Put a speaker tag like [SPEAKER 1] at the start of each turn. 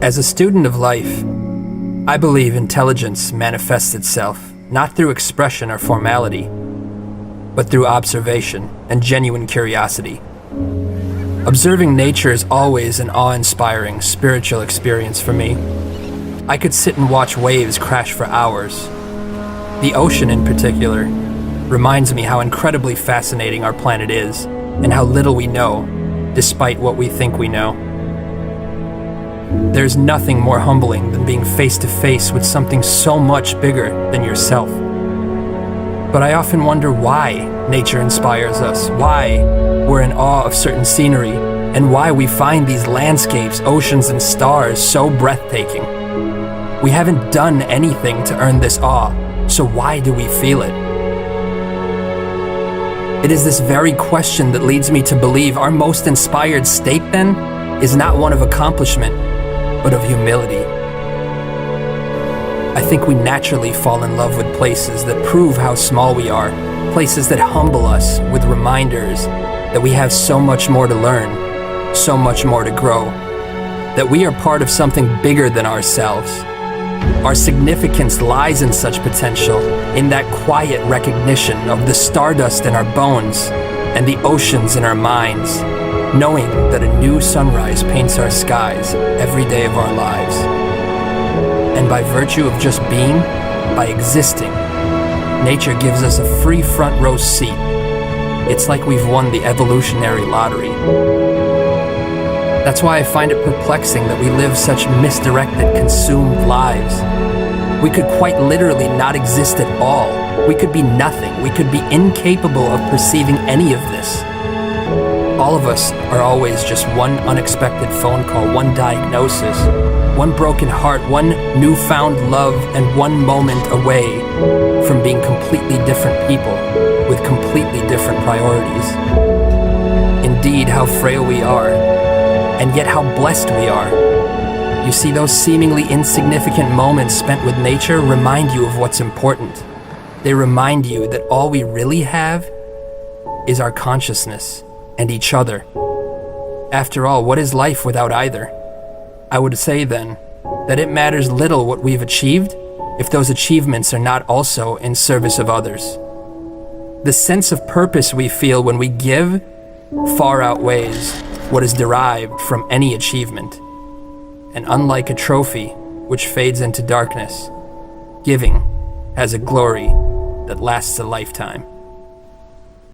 [SPEAKER 1] As a student of life, I believe intelligence manifests itself not through expression or formality, but through observation and genuine curiosity. Observing nature is always an awe-inspiring spiritual experience for me. I could sit and watch waves crash for hours. The ocean in particular reminds me how incredibly fascinating our planet is and how little we know, despite what we think we know. There's nothing more humbling than being face to face with something so much bigger than yourself. But I often wonder why nature inspires us, why we're in awe of certain scenery, and why we find these landscapes, oceans, and stars so breathtaking. We haven't done anything to earn this awe, so why do we feel it? It is this very question that leads me to believe our most inspired state, then, is not one of accomplishment, but of humility. I think we naturally fall in love with places that prove how small we are, places that humble us with reminders that we have so much more to learn, so much more to grow, that we are part of something bigger than ourselves. Our significance lies in such potential, in that quiet recognition of the stardust in our bones and the oceans in our minds, knowing that a new sunrise paints our skies every day of our lives. And by virtue of just being, by existing, nature gives us a free front row seat. It's like we've won the evolutionary lottery. That's why I find it perplexing that we live such misdirected, consumed lives. We could quite literally not exist at all. We could be nothing. We could be incapable of perceiving any of this. All of us are always just one unexpected phone call, one diagnosis, one broken heart, one newfound love, and one moment away from being completely different people with completely different priorities. Indeed, how frail we are, and yet how blessed we are. You see, those seemingly insignificant moments spent with nature remind you of what's important. They remind you that all we really have is our consciousness and each other. After all, what is life without either? I would say then that it matters little what we've achieved if those achievements are not also in service of others. The sense of purpose we feel when we give far outweighs what is derived from any achievement. And unlike a trophy which fades into darkness, giving has a glory that lasts a lifetime.